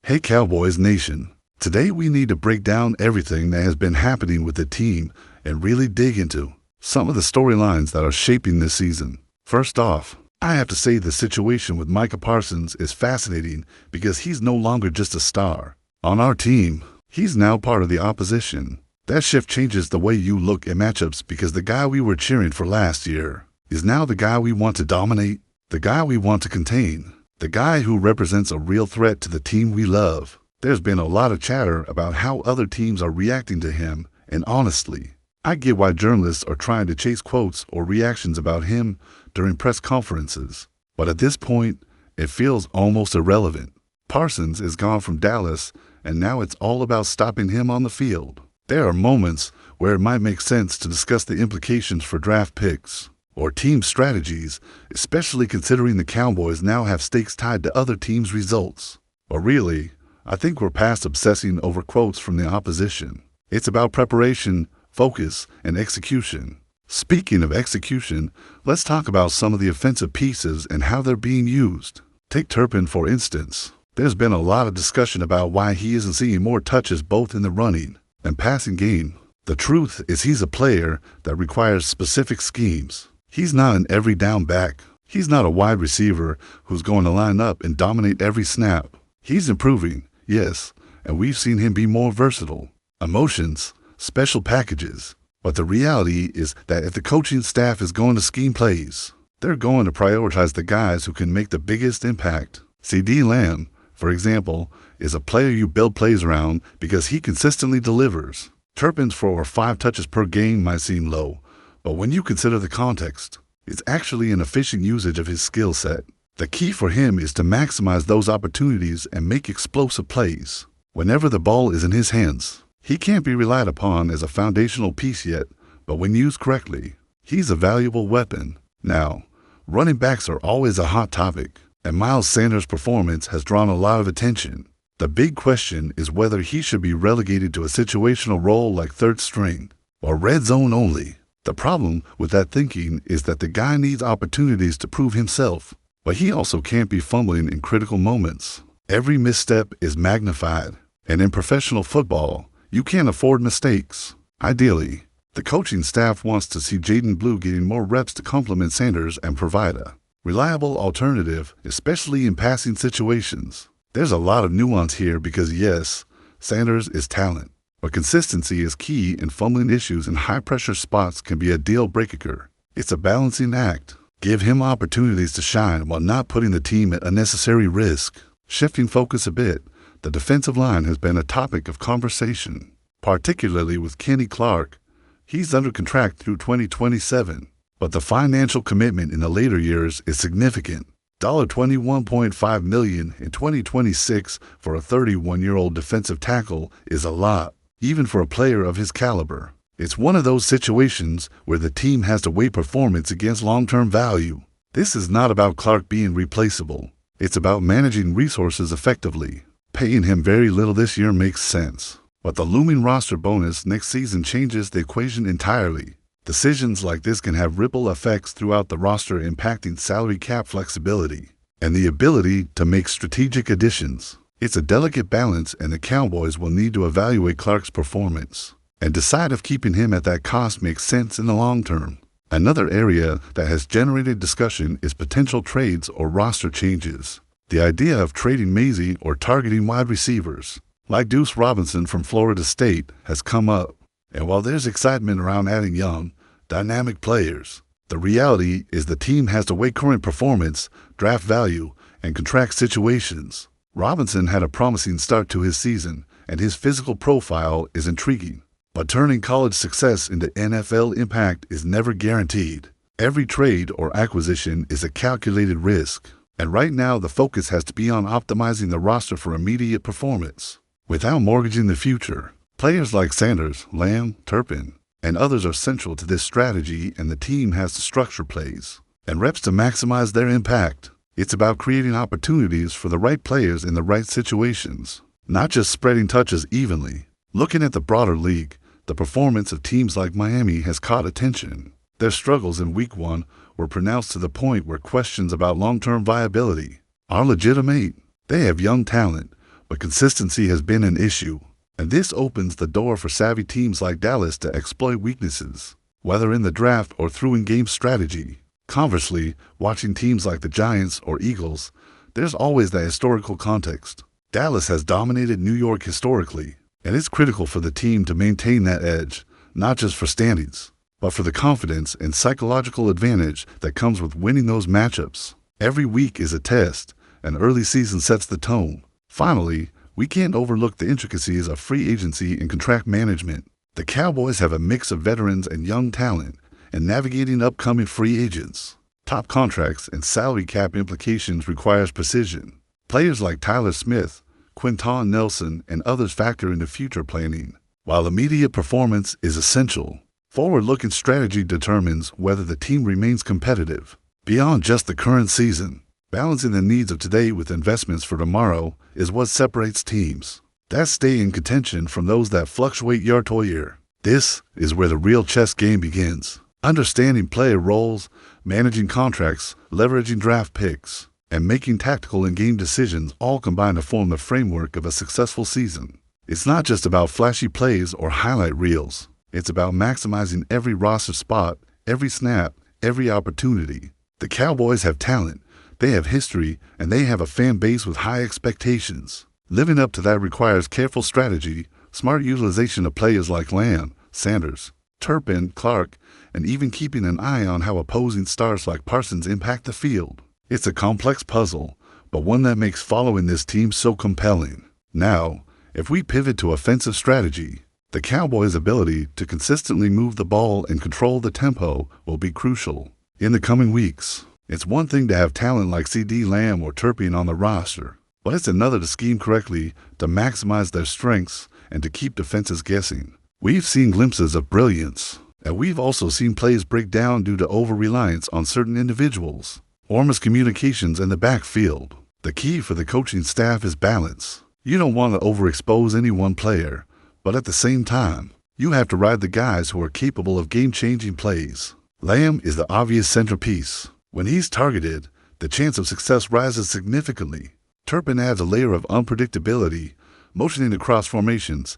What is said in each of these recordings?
Hey Cowboys Nation, today we need to break down everything that has been happening with the team and really dig into some of the storylines that are shaping this season. First off, I have to say the situation with Micah Parsons is fascinating because he's no longer just a star. On our team, he's now part of the opposition. That shift changes the way you look at matchups because the guy we were cheering for last year is now the guy we want to dominate, the guy we want to contain. The guy who represents a real threat to the team we love. There's been a lot of chatter about how other teams are reacting to him, and honestly, I get why journalists are trying to chase quotes or reactions about him during press conferences. But at this point, it feels almost irrelevant. Parsons is gone from Dallas, and now it's all about stopping him on the field. There are moments where it might make sense to discuss the implications for draft picks or team strategies, especially considering the Cowboys now have stakes tied to other teams' results. But really, I think we're past obsessing over quotes from the opposition. It's about preparation, focus, and execution. Speaking of execution, let's talk about some of the offensive pieces and how they're being used. Take Turpin, for instance. There's been a lot of discussion about why he isn't seeing more touches both in the running and passing game. The truth is he's a player that requires specific schemes. He's not an every down back. He's not a wide receiver who's going to line up and dominate every snap. He's improving, yes, and we've seen him be more versatile. Emotions, special packages. But the reality is that if the coaching staff is going to scheme plays, they're going to prioritize the guys who can make the biggest impact. CeeDee Lamb, for example, is a player you build plays around because he consistently delivers. Turpin's 4 or 5 touches per game might seem low, but when you consider the context, it's actually an efficient usage of his skill set. The key for him is to maximize those opportunities and make explosive plays. Whenever the ball is in his hands, he can't be relied upon as a foundational piece yet, but when used correctly, he's a valuable weapon. Now, running backs are always a hot topic, and Miles Sanders' performance has drawn a lot of attention. The big question is whether he should be relegated to a situational role like third string or red zone only. The problem with that thinking is that the guy needs opportunities to prove himself, but he also can't be fumbling in critical moments. Every misstep is magnified, and in professional football, you can't afford mistakes. Ideally, the coaching staff wants to see Jaden Blue getting more reps to complement Sanders and provide a reliable alternative, especially in passing situations. There's a lot of nuance here because yes, Sanders is talent. But consistency is key, and fumbling issues in high-pressure spots can be a deal breaker. It's a balancing act. Give him opportunities to shine while not putting the team at unnecessary risk. Shifting focus a bit, the defensive line has been a topic of conversation, particularly with Kenny Clark. He's under contract through 2027, but the financial commitment in the later years is significant. $21.5 million in 2026 for a 31-year-old defensive tackle is a lot, even for a player of his caliber. It's one of those situations where the team has to weigh performance against long-term value. This is not about Clark being replaceable. It's about managing resources effectively. Paying him very little this year makes sense, but the looming roster bonus next season changes the equation entirely. Decisions like this can have ripple effects throughout the roster, impacting salary cap flexibility and the ability to make strategic additions. It's a delicate balance, and the Cowboys will need to evaluate Clark's performance and decide if keeping him at that cost makes sense in the long term. Another area that has generated discussion is potential trades or roster changes. The idea of trading Maisie or targeting wide receivers, like Deuce Robinson from Florida State, has come up. And while there's excitement around adding young, dynamic players, the reality is the team has to weigh current performance, draft value, and contract situations. Robinson had a promising start to his season, and his physical profile is intriguing. But turning college success into NFL impact is never guaranteed. Every trade or acquisition is a calculated risk, and right now the focus has to be on optimizing the roster for immediate performance, without mortgaging the future. Players like Sanders, Lamb, Turpin, and others are central to this strategy, and the team has to structure plays and reps to maximize their impact. It's about creating opportunities for the right players in the right situations, not just spreading touches evenly. Looking at the broader league, the performance of teams like Miami has caught attention. Their struggles in Week 1 were pronounced to the point where questions about long-term viability are legitimate. They have young talent, but consistency has been an issue. And this opens the door for savvy teams like Dallas to exploit weaknesses, whether in the draft or through in-game strategy. Conversely, watching teams like the Giants or Eagles, there's always that historical context. Dallas has dominated New York historically, and it's critical for the team to maintain that edge, not just for standings, but for the confidence and psychological advantage that comes with winning those matchups. Every week is a test, and early season sets the tone. Finally, we can't overlook the intricacies of free agency and contract management. The Cowboys have a mix of veterans and young talent, and navigating upcoming free agents, top contracts, and salary cap implications requires precision. Players like Tyler Smith, Quinton Nelson, and others factor into future planning, while immediate performance is essential. Forward-looking strategy determines whether the team remains competitive. Beyond just the current season, balancing the needs of today with investments for tomorrow is what separates teams that stay in contention from those that fluctuate year to year. This is where the real chess game begins. Understanding player roles, managing contracts, leveraging draft picks, and making tactical and game decisions all combine to form the framework of a successful season. It's not just about flashy plays or highlight reels. It's about maximizing every roster spot, every snap, every opportunity. The Cowboys have talent, they have history, and they have a fan base with high expectations. Living up to that requires careful strategy, smart utilization of players like Lamb, Sanders, Turpin, Clark, and even keeping an eye on how opposing stars like Parsons impact the field. It's a complex puzzle, but one that makes following this team so compelling. Now, if we pivot to offensive strategy, the Cowboys' ability to consistently move the ball and control the tempo will be crucial. In the coming weeks, it's one thing to have talent like CeeDee Lamb or Turpin on the roster, but it's another to scheme correctly, to maximize their strengths, and to keep defenses guessing. We've seen glimpses of brilliance, and we've also seen plays break down due to over-reliance on certain individuals or miscommunications in the backfield. The key for the coaching staff is balance. You don't want to overexpose any one player, but at the same time, you have to ride the guys who are capable of game-changing plays. Lamb is the obvious centerpiece. When he's targeted, the chance of success rises significantly. Turpin adds a layer of unpredictability, motioning across formations,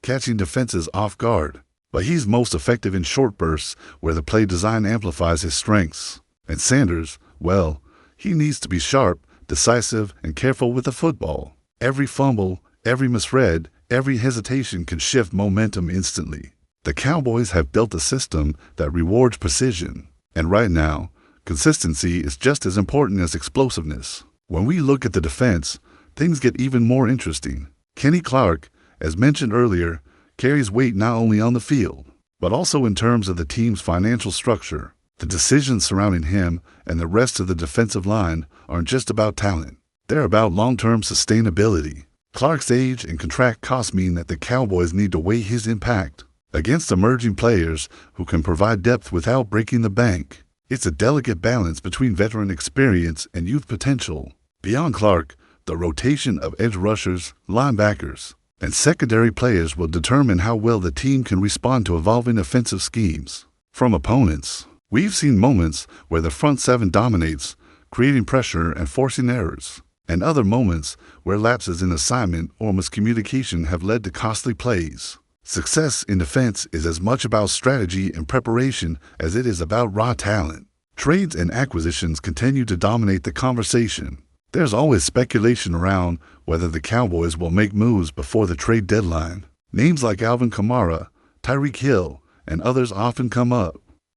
catching defenses off guard. But he's most effective in short bursts where the play design amplifies his strengths. And Sanders, well, he needs to be sharp, decisive, and careful with the football. Every fumble, every misread, every hesitation can shift momentum instantly. The Cowboys have built a system that rewards precision. And right now, consistency is just as important as explosiveness. When we look at the defense, things get even more interesting. Kenny Clark, as mentioned earlier, carries weight not only on the field, but also in terms of the team's financial structure. The decisions surrounding him and the rest of the defensive line aren't just about talent. They're about long-term sustainability. Clark's age and contract costs mean that the Cowboys need to weigh his impact against emerging players who can provide depth without breaking the bank. It's a delicate balance between veteran experience and youth potential. Beyond Clark, the rotation of edge rushers, linebackers, and secondary players will determine how well the team can respond to evolving offensive schemes. From opponents, we've seen moments where the front seven dominates, creating pressure and forcing errors, and other moments where lapses in assignment or miscommunication have led to costly plays. Success in defense is as much about strategy and preparation as it is about raw talent. Trades and acquisitions continue to dominate the conversation. There's always speculation around whether the Cowboys will make moves before the trade deadline. Names like Alvin Kamara, Tyreek Hill, and others often come up.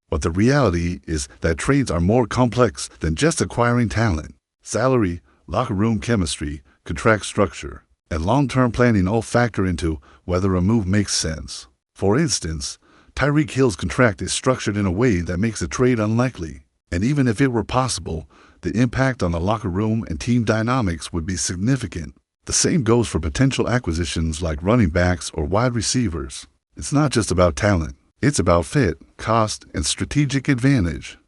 But the reality is that trades are more complex than just acquiring talent. Salary, locker room chemistry, contract structure, and long-term planning all factor into whether a move makes sense. For instance, Tyreek Hill's contract is structured in a way that makes a trade unlikely. And even if it were possible, the impact on the locker room and team dynamics would be significant. The same goes for potential acquisitions like running backs or wide receivers. It's not just about talent. It's about fit, cost, and strategic advantage.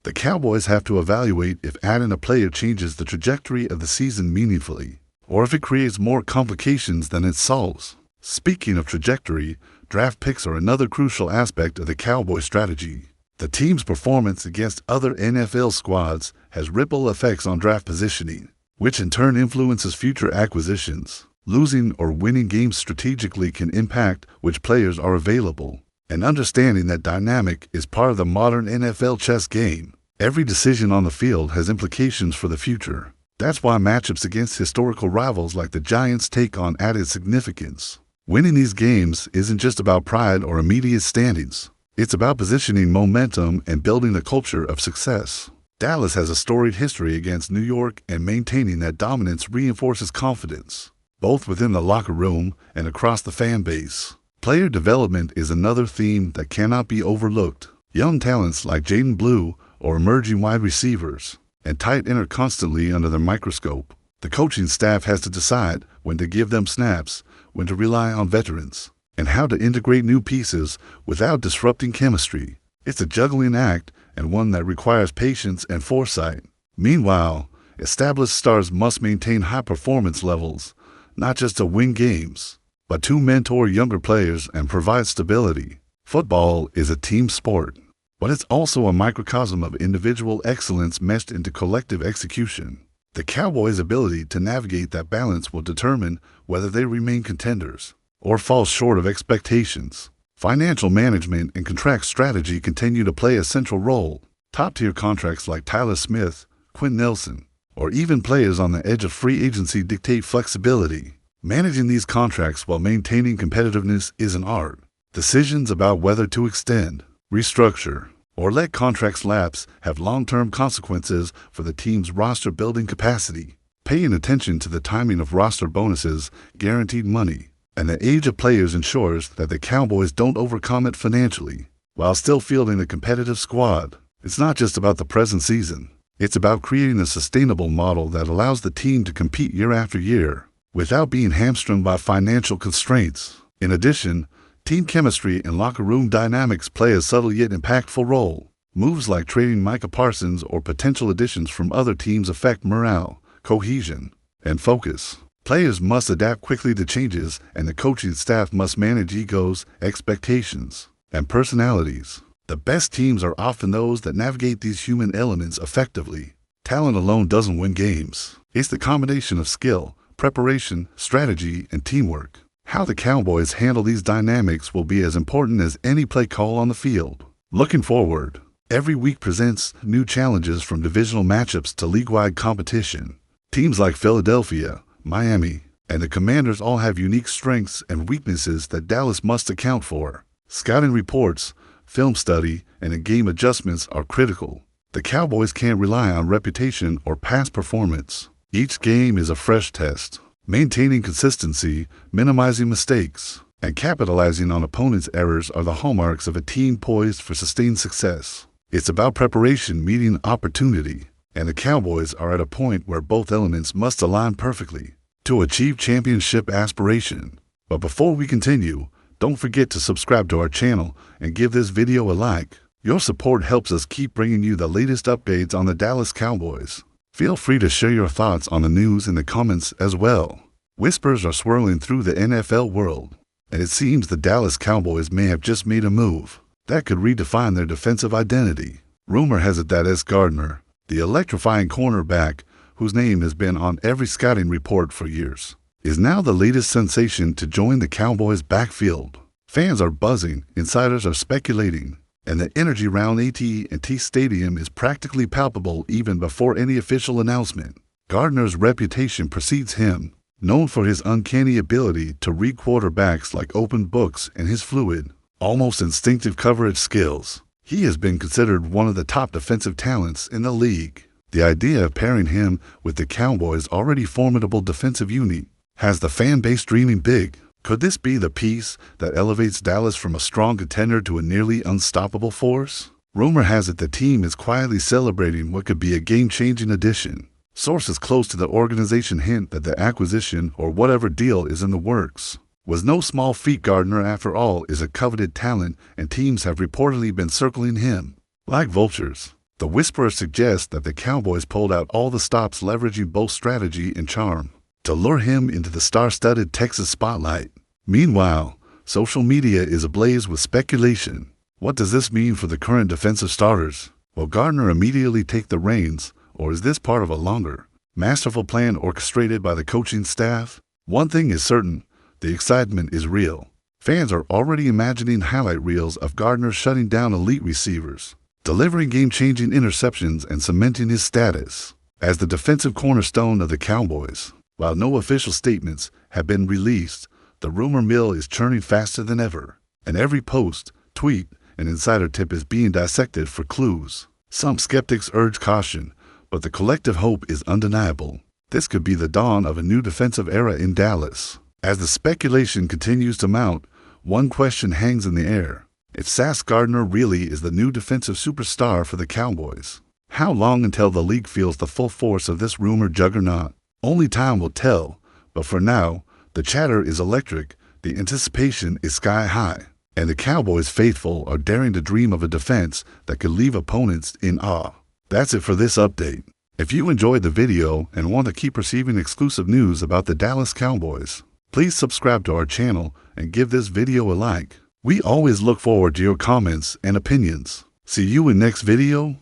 The Cowboys have to evaluate if adding a player changes the trajectory of the season meaningfully, or if it creates more complications than it solves. Speaking of trajectory, draft picks are another crucial aspect of the Cowboys' strategy. The team's performance against other NFL squads has ripple effects on draft positioning, which in turn influences future acquisitions. Losing or winning games strategically can impact which players are available, and understanding that dynamic is part of the modern NFL chess game. Every decision on the field has implications for the future. That's why matchups against historical rivals like the Giants take on added significance. Winning these games isn't just about pride or immediate standings. It's about positioning momentum and building a culture of success. Dallas has a storied history against New York, and maintaining that dominance reinforces confidence, both within the locker room and across the fan base. Player development is another theme that cannot be overlooked. Young talents like Jaden Blue or emerging wide receivers and tight end are constantly under the microscope. The coaching staff has to decide when to give them snaps, when to rely on veterans, and how to integrate new pieces without disrupting chemistry. It's a juggling act, and one that requires patience and foresight. Meanwhile, established stars must maintain high performance levels, not just to win games, but to mentor younger players and provide stability. Football is a team sport, but it's also a microcosm of individual excellence meshed into collective execution. The Cowboys' ability to navigate that balance will determine whether they remain contenders or fall short of expectations. Financial management and contract strategy continue to play a central role. Top-tier contracts like Tyler Smith, Quinn Nelson, or even players on the edge of free agency dictate flexibility. Managing these contracts while maintaining competitiveness is an art. Decisions about whether to extend, restructure, or let contracts lapse have long-term consequences for the team's roster-building capacity. Paying attention to the timing of roster bonuses, guaranteed money, and the age of players ensures that the Cowboys don't overcome it financially, while still fielding a competitive squad. It's not just about the present season. It's about creating a sustainable model that allows the team to compete year after year, without being hamstrung by financial constraints. In addition, team chemistry and locker room dynamics play a subtle yet impactful role. Moves like trading Micah Parsons or potential additions from other teams affect morale, cohesion, and focus. Players must adapt quickly to changes, and the coaching staff must manage egos, expectations, and personalities. The best teams are often those that navigate these human elements effectively. Talent alone doesn't win games. It's the combination of skill, preparation, strategy, and teamwork. How the Cowboys handle these dynamics will be as important as any play call on the field. Looking forward, every week presents new challenges, from divisional matchups to league-wide competition. Teams like Philadelphia, Miami, and the Commanders all have unique strengths and weaknesses that Dallas must account for. Scouting reports, film study, and in-game adjustments are critical. The Cowboys can't rely on reputation or past performance. Each game is a fresh test. Maintaining consistency, minimizing mistakes, and capitalizing on opponents' errors are the hallmarks of a team poised for sustained success. It's about preparation meeting opportunity, and the Cowboys are at a point where both elements must align perfectly to achieve championship aspiration. But before we continue, don't forget to subscribe to our channel and give this video a like. Your support helps us keep bringing you the latest updates on the Dallas Cowboys. Feel free to share your thoughts on the news in the comments as well. Whispers are swirling through the NFL world, and it seems the Dallas Cowboys may have just made a move that could redefine their defensive identity. Rumor has it that GARDNER, the electrifying cornerback whose name has been on every scouting report for years, is now the latest sensation to join the Cowboys' backfield. Fans are buzzing, insiders are speculating, and the energy around AT&T Stadium is practically palpable even before any official announcement. Gardner's reputation precedes him, known for his uncanny ability to read quarterbacks like open books and his fluid, almost instinctive coverage skills. He has been considered one of the top defensive talents in the league. The idea of pairing him with the Cowboys' already formidable defensive unit has the fan base dreaming big. Could this be the piece that elevates Dallas from a strong contender to a nearly unstoppable force? Rumor has it the team is quietly celebrating what could be a game-changing addition. Sources close to the organization hint that the acquisition, or whatever deal is in the works, was no small feat. Gardner, after all, is a coveted talent, and teams have reportedly been circling him like vultures. The whisperers suggest that the Cowboys pulled out all the stops, leveraging both strategy and charm to lure him into the star-studded Texas spotlight. Meanwhile, social media is ablaze with speculation. What does this mean for the current defensive starters? Will Gardner immediately take the reins, or is this part of a longer, masterful plan orchestrated by the coaching staff? One thing is certain, the excitement is real. Fans are already imagining highlight reels of Gardner shutting down elite receivers, delivering game-changing interceptions and cementing his status as the defensive cornerstone of the Cowboys. While no official statements have been released, the rumor mill is churning faster than ever, and every post, tweet, and insider tip is being dissected for clues. Some skeptics urge caution, but the collective hope is undeniable. This could be the dawn of a new defensive era in Dallas. As the speculation continues to mount, one question hangs in the air. If Sauce Gardner really is the new defensive superstar for the Cowboys, how long until the league feels the full force of this rumored juggernaut? Only time will tell, but for now, the chatter is electric, the anticipation is sky high, and the Cowboys faithful are daring to dream of a defense that could leave opponents in awe. That's it for this update. If you enjoyed the video and want to keep receiving exclusive news about the Dallas Cowboys, please subscribe to our channel and give this video a like. We always look forward to your comments and opinions. See you in next video.